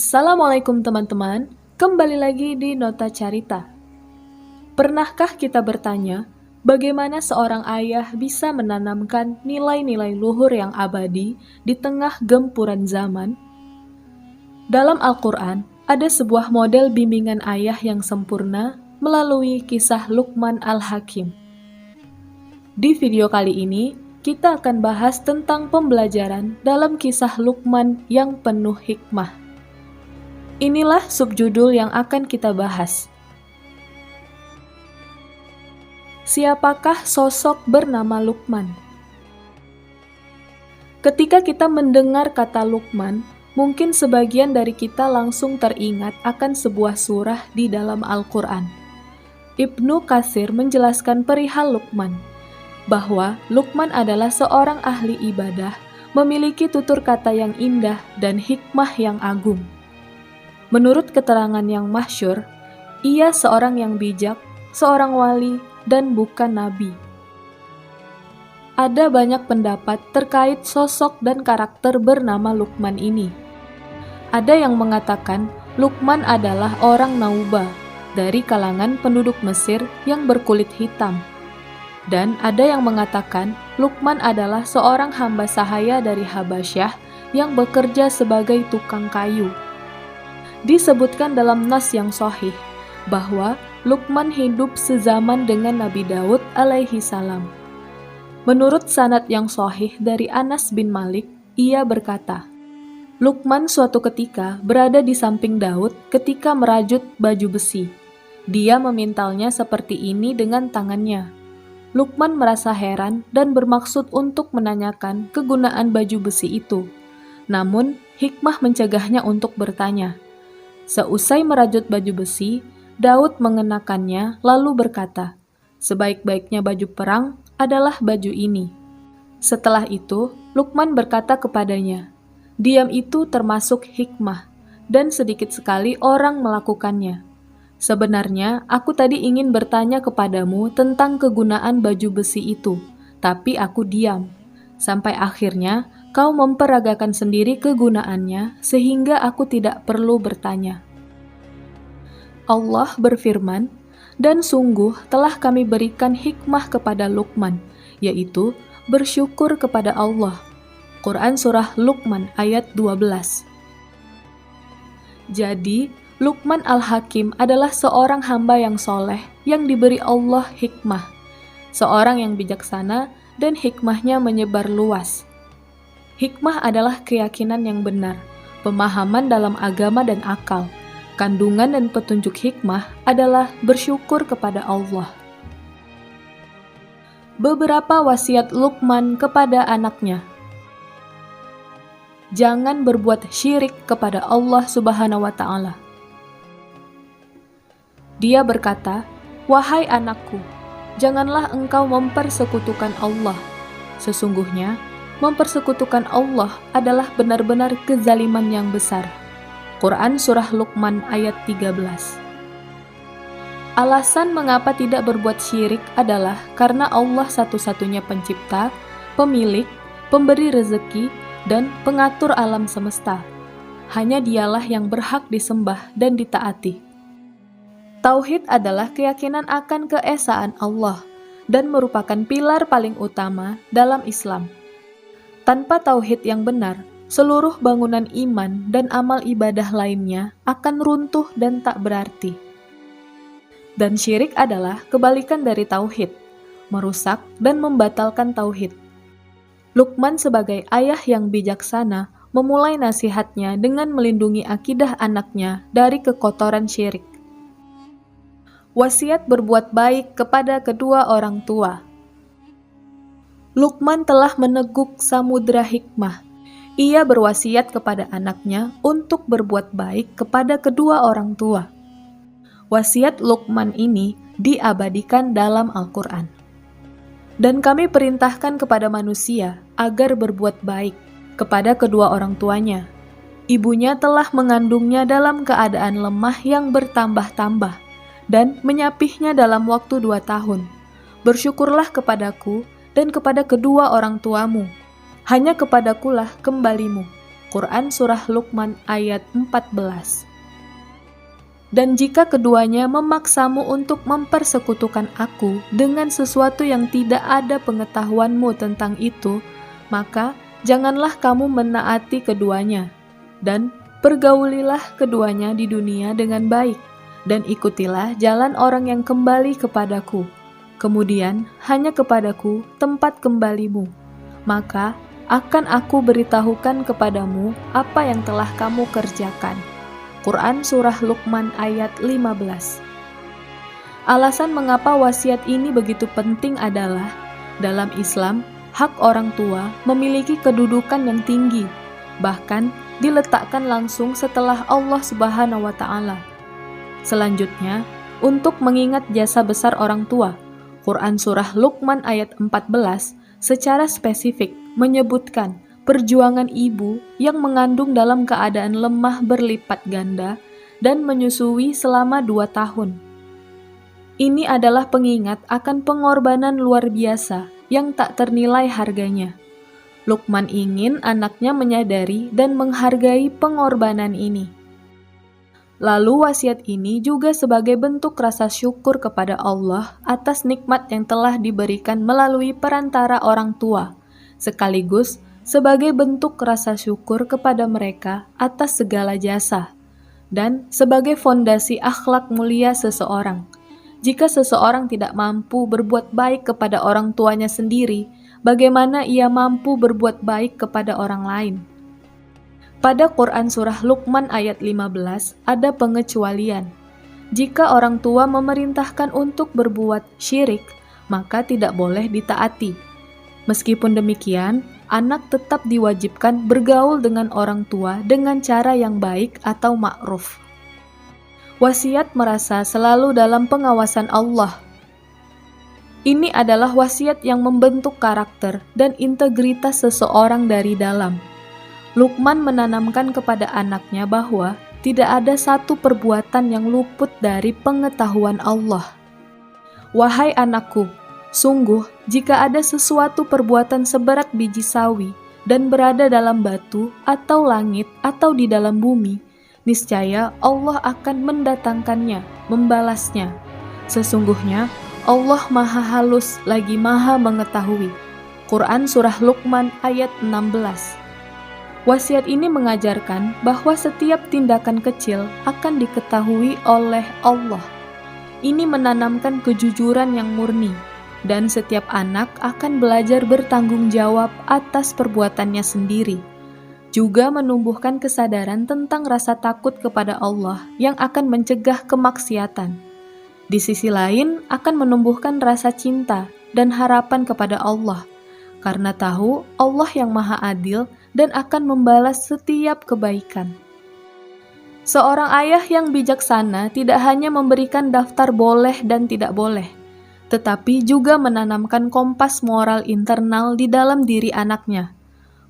Assalamualaikum teman-teman, kembali lagi di Nota Carita. Pernahkah kita bertanya, bagaimana seorang ayah bisa menanamkan nilai-nilai luhur yang abadi di tengah gempuran zaman? Dalam Al-Quran, ada sebuah model bimbingan ayah yang sempurna melalui kisah Luqman Al-Hakim. Di video kali ini, kita akan bahas tentang pembelajaran dalam kisah Luqman yang penuh hikmah. Inilah subjudul yang akan kita bahas. Siapakah sosok bernama Luqman? Ketika kita mendengar kata Luqman, mungkin sebagian dari kita langsung teringat akan sebuah surah di dalam Al-Quran. Ibnu Katsir menjelaskan perihal Luqman, bahwa Luqman adalah seorang ahli ibadah, memiliki tutur kata yang indah dan hikmah yang agung. Menurut keterangan yang masyhur, ia seorang yang bijak, seorang wali, dan bukan nabi. Ada banyak pendapat terkait sosok dan karakter bernama Luqman ini. Ada yang mengatakan Luqman adalah orang Nauba dari kalangan penduduk Mesir yang berkulit hitam. Dan ada yang mengatakan Luqman adalah seorang hamba sahaya dari Habasyah yang bekerja sebagai tukang kayu. Disebutkan dalam nas yang sahih bahwa Luqman hidup sezaman dengan Nabi Daud alaihi salam. Menurut sanad yang sahih dari Anas bin Malik, ia berkata, Luqman suatu ketika berada di samping Daud ketika merajut baju besi. Dia memintalnya seperti ini dengan tangannya. Luqman merasa heran dan bermaksud untuk menanyakan kegunaan baju besi itu. Namun, hikmah mencegahnya untuk bertanya. Seusai merajut baju besi, Daud mengenakannya lalu berkata, "Sebaik-baiknya baju perang adalah baju ini." Setelah itu, Luqman berkata kepadanya, "Diam itu termasuk hikmah, dan sedikit sekali orang melakukannya. Sebenarnya, aku tadi ingin bertanya kepadamu tentang kegunaan baju besi itu, tapi aku diam. Sampai akhirnya, kau memperagakan sendiri kegunaannya sehingga aku tidak perlu bertanya." Allah berfirman, "Dan sungguh telah kami berikan hikmah kepada Luqman, yaitu bersyukur kepada Allah." Quran Surah Luqman ayat 12. Jadi, Luqman Al-Hakim adalah seorang hamba yang soleh yang diberi Allah hikmah, seorang yang bijaksana dan hikmahnya menyebar luas. Hikmah adalah keyakinan yang benar, pemahaman dalam agama dan akal. Kandungan dan petunjuk hikmah adalah bersyukur kepada Allah. Beberapa wasiat Luqman kepada anaknya. Jangan berbuat syirik kepada Allah Subhanahu wa Ta'ala. Dia berkata, "Wahai anakku, janganlah engkau mempersekutukan Allah. Sesungguhnya, mempersekutukan Allah adalah benar-benar kezaliman yang besar." Quran Surah Luqman ayat 13. Alasan mengapa tidak berbuat syirik adalah karena Allah satu-satunya pencipta, pemilik, pemberi rezeki, dan pengatur alam semesta. Hanya Dialah yang berhak disembah dan ditaati. Tauhid adalah keyakinan akan keesaan Allah dan merupakan pilar paling utama dalam Islam. Tanpa tauhid yang benar, seluruh bangunan iman dan amal ibadah lainnya akan runtuh dan tak berarti. Dan syirik adalah kebalikan dari tauhid, merusak dan membatalkan tauhid. Luqman sebagai ayah yang bijaksana memulai nasihatnya dengan melindungi akidah anaknya dari kekotoran syirik. Wasiat berbuat baik kepada kedua orang tua. Luqman telah meneguk samudra hikmah. Ia berwasiat kepada anaknya untuk berbuat baik kepada kedua orang tua. Wasiat Luqman ini diabadikan dalam Al-Quran. Dan kami perintahkan kepada manusia agar berbuat baik kepada kedua orang tuanya. Ibunya telah mengandungnya dalam keadaan lemah yang bertambah-tambah dan menyapihnya dalam waktu 2 tahun. Bersyukurlah kepadaku dan kepada kedua orang tuamu. Hanya kepadakulah kembalimu. Quran Surah Luqman ayat 14. Dan jika keduanya memaksamu untuk mempersekutukan aku dengan sesuatu yang tidak ada pengetahuanmu tentang itu, maka janganlah kamu menaati keduanya, dan pergaulilah keduanya di dunia dengan baik, dan ikutilah jalan orang yang kembali kepadaku. Kemudian hanya kepadaku tempat kembalimu, maka akan aku beritahukan kepadamu apa yang telah kamu kerjakan. Quran Surah Luqman ayat 15. Alasan mengapa wasiat ini begitu penting adalah, dalam Islam, hak orang tua memiliki kedudukan yang tinggi, bahkan diletakkan langsung setelah Allah Subhanahu wa Ta'ala. Selanjutnya, untuk mengingat jasa besar orang tua, Quran Surah Luqman ayat 14 secara spesifik menyebutkan perjuangan ibu yang mengandung dalam keadaan lemah berlipat ganda dan menyusui selama 2 tahun. Ini adalah pengingat akan pengorbanan luar biasa yang tak ternilai harganya. Luqman ingin anaknya menyadari dan menghargai pengorbanan ini. Lalu wasiat ini juga sebagai bentuk rasa syukur kepada Allah atas nikmat yang telah diberikan melalui perantara orang tua, sekaligus sebagai bentuk rasa syukur kepada mereka atas segala jasa, dan sebagai fondasi akhlak mulia seseorang. Jika seseorang tidak mampu berbuat baik kepada orang tuanya sendiri, bagaimana ia mampu berbuat baik kepada orang lain? Pada Quran Surah Luqman ayat 15 ada pengecualian. Jika orang tua memerintahkan untuk berbuat syirik, maka tidak boleh ditaati. Meskipun demikian, anak tetap diwajibkan bergaul dengan orang tua dengan cara yang baik atau ma'ruf. Wasiat merasa selalu dalam pengawasan Allah. Ini adalah wasiat yang membentuk karakter dan integritas seseorang dari dalam. Luqman menanamkan kepada anaknya bahwa tidak ada satu perbuatan yang luput dari pengetahuan Allah. Wahai anakku, sungguh, jika ada sesuatu perbuatan seberat biji sawi dan berada dalam batu atau langit atau di dalam bumi, niscaya Allah akan mendatangkannya, membalasnya. Sesungguhnya Allah Maha Halus lagi Maha Mengetahui. Quran Surah Luqman ayat 16. Wasiat ini mengajarkan bahwa setiap tindakan kecil akan diketahui oleh Allah. Ini menanamkan kejujuran yang murni, dan setiap anak akan belajar bertanggung jawab atas perbuatannya sendiri. Juga menumbuhkan kesadaran tentang rasa takut kepada Allah yang akan mencegah kemaksiatan. Di sisi lain, akan menumbuhkan rasa cinta dan harapan kepada Allah, karena tahu Allah yang Maha Adil dan akan membalas setiap kebaikan. Seorang ayah yang bijaksana tidak hanya memberikan daftar boleh dan tidak boleh, tetapi juga menanamkan kompas moral internal di dalam diri anaknya.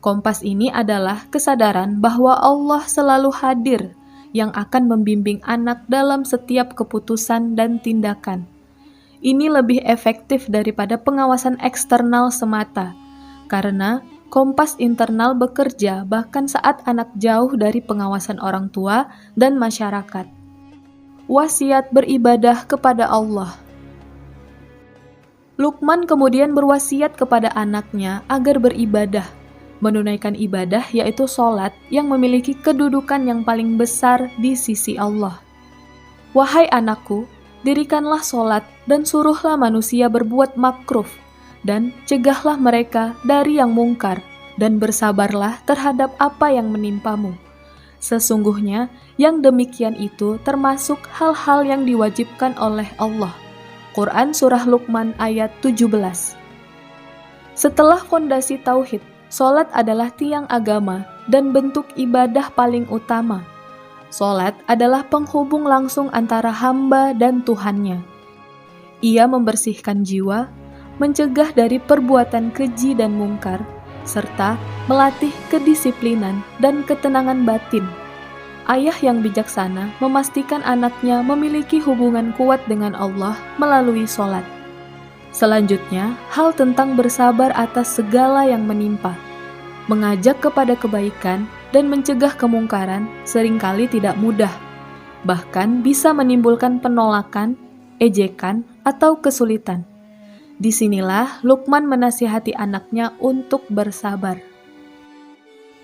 Kompas ini adalah kesadaran bahwa Allah selalu hadir yang akan membimbing anak dalam setiap keputusan dan tindakan. Ini lebih efektif daripada pengawasan eksternal semata, karena kompas internal bekerja bahkan saat anak jauh dari pengawasan orang tua dan masyarakat. Wasiat beribadah kepada Allah. Luqman kemudian berwasiat kepada anaknya agar beribadah, menunaikan ibadah yaitu sholat yang memiliki kedudukan yang paling besar di sisi Allah. Wahai anakku, dirikanlah sholat dan suruhlah manusia berbuat makruf, dan cegahlah mereka dari yang mungkar, dan bersabarlah terhadap apa yang menimpamu. Sesungguhnya yang demikian itu termasuk hal-hal yang diwajibkan oleh Allah. Quran Surah Luqman ayat 17. Setelah fondasi tauhid, sholat adalah tiang agama dan bentuk ibadah paling utama. Sholat adalah penghubung langsung antara hamba dan Tuhannya. Ia membersihkan jiwa, mencegah dari perbuatan keji dan mungkar, serta melatih kedisiplinan dan ketenangan batin. Ayah yang bijaksana memastikan anaknya memiliki hubungan kuat dengan Allah melalui sholat. Selanjutnya, hal tentang bersabar atas segala yang menimpa, mengajak kepada kebaikan, dan mencegah kemungkaran seringkali tidak mudah, bahkan bisa menimbulkan penolakan, ejekan, atau kesulitan. Disinilah Luqman menasihati anaknya untuk bersabar.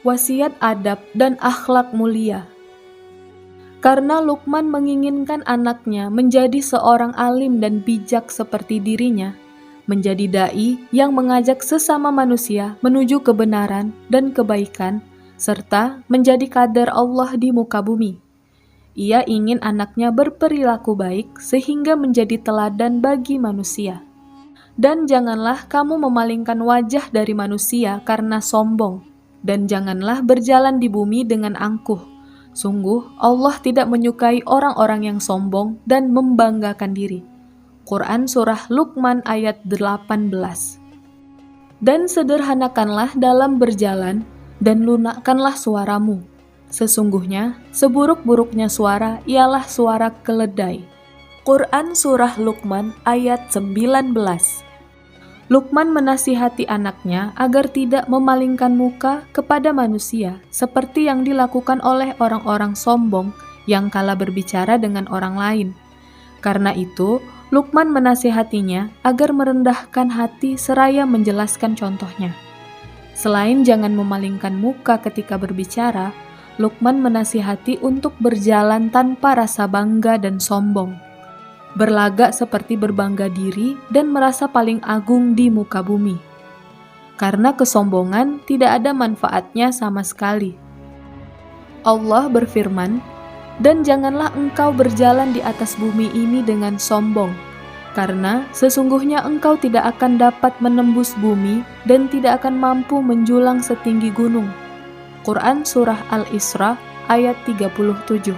Wasiat adab dan akhlak mulia. Karena Luqman menginginkan anaknya menjadi seorang alim dan bijak seperti dirinya, menjadi dai yang mengajak sesama manusia menuju kebenaran dan kebaikan, serta menjadi kader Allah di muka bumi. Ia ingin anaknya berperilaku baik sehingga menjadi teladan bagi manusia. Dan janganlah kamu memalingkan wajah dari manusia karena sombong, dan janganlah berjalan di bumi dengan angkuh. Sungguh Allah tidak menyukai orang-orang yang sombong dan membanggakan diri. Quran Surah Luqman ayat 18. Dan sederhanakanlah dalam berjalan, dan lunakkanlah suaramu. Sesungguhnya, seburuk-buruknya suara ialah suara keledai. Quran Surah Luqman ayat 19. Luqman menasihati anaknya agar tidak memalingkan muka kepada manusia seperti yang dilakukan oleh orang-orang sombong yang kala berbicara dengan orang lain. Karena itu, Luqman menasihatinya agar merendahkan hati seraya menjelaskan contohnya. Selain jangan memalingkan muka ketika berbicara, Luqman menasihati untuk berjalan tanpa rasa bangga dan sombong, berlagak seperti berbangga diri dan merasa paling agung di muka bumi. Karena kesombongan tidak ada manfaatnya sama sekali. Allah berfirman, "Dan janganlah engkau berjalan di atas bumi ini dengan sombong, karena sesungguhnya engkau tidak akan dapat menembus bumi dan tidak akan mampu menjulang setinggi gunung." Quran Surah Al-Isra ayat 37.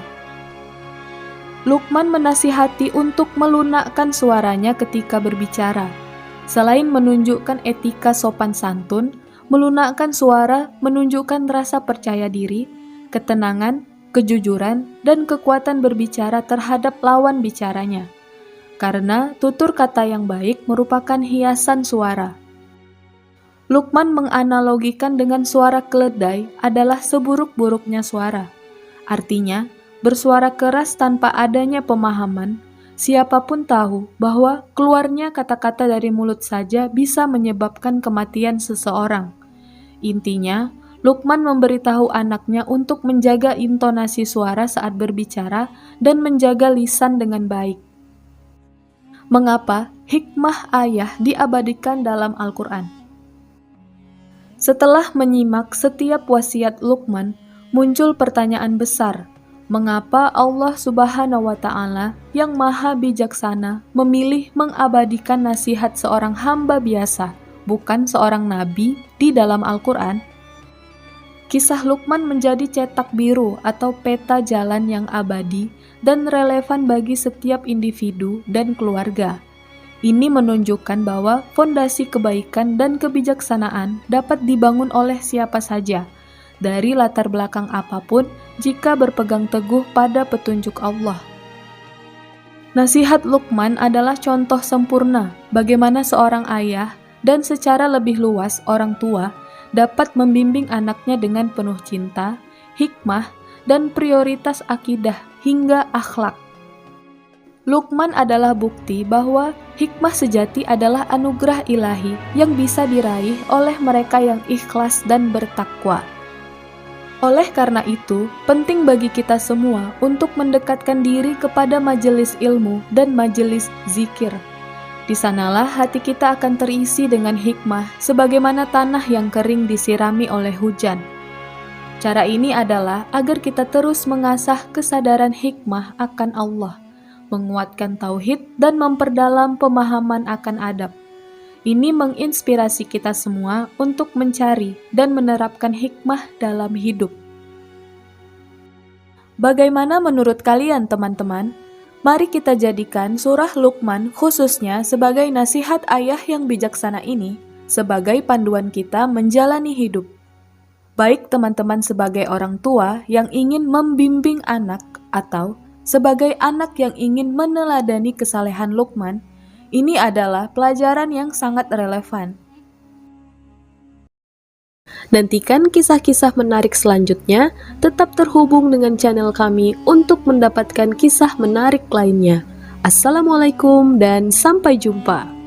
Luqman menasihati untuk melunakkan suaranya ketika berbicara. Selain menunjukkan etika sopan santun, melunakkan suara menunjukkan rasa percaya diri, ketenangan, kejujuran, dan kekuatan berbicara terhadap lawan bicaranya. Karena tutur kata yang baik merupakan hiasan suara. Luqman menganalogikan dengan suara keledai adalah seburuk-buruknya suara. Artinya, bersuara keras tanpa adanya pemahaman, siapapun tahu bahwa keluarnya kata-kata dari mulut saja bisa menyebabkan kematian seseorang. Intinya, Luqman memberitahu anaknya untuk menjaga intonasi suara saat berbicara dan menjaga lisan dengan baik. Mengapa hikmah ayah diabadikan dalam Al-Quran? Setelah menyimak setiap wasiat Luqman, muncul pertanyaan besar. Mengapa Allah Subhanahu wa Ta'ala yang Maha Bijaksana memilih mengabadikan nasihat seorang hamba biasa, bukan seorang nabi, di dalam Al-Quran? Kisah Luqman menjadi cetak biru atau peta jalan yang abadi dan relevan bagi setiap individu dan keluarga. Ini menunjukkan bahwa fondasi kebaikan dan kebijaksanaan dapat dibangun oleh siapa saja, dari latar belakang apapun, jika berpegang teguh pada petunjuk Allah. Nasihat Luqman adalah contoh sempurna bagaimana seorang ayah dan secara lebih luas orang tua dapat membimbing anaknya dengan penuh cinta, hikmah, dan prioritas akidah hingga akhlak. Luqman adalah bukti bahwa hikmah sejati adalah anugerah ilahi yang bisa diraih oleh mereka yang ikhlas dan bertakwa. Oleh karena itu, penting bagi kita semua untuk mendekatkan diri kepada majelis ilmu dan majelis zikir. Di sanalah hati kita akan terisi dengan hikmah sebagaimana tanah yang kering disirami oleh hujan. Cara ini adalah agar kita terus mengasah kesadaran hikmah akan Allah, menguatkan tauhid dan memperdalam pemahaman akan adab. Ini menginspirasi kita semua untuk mencari dan menerapkan hikmah dalam hidup. Bagaimana menurut kalian, teman-teman? Mari kita jadikan surah Luqman khususnya sebagai nasihat ayah yang bijaksana ini sebagai panduan kita menjalani hidup. Baik teman-teman sebagai orang tua yang ingin membimbing anak atau sebagai anak yang ingin meneladani kesalehan Luqman, ini adalah pelajaran yang sangat relevan. Nantikan kisah-kisah menarik selanjutnya, tetap terhubung dengan channel kami untuk mendapatkan kisah menarik lainnya. Assalamualaikum dan sampai jumpa.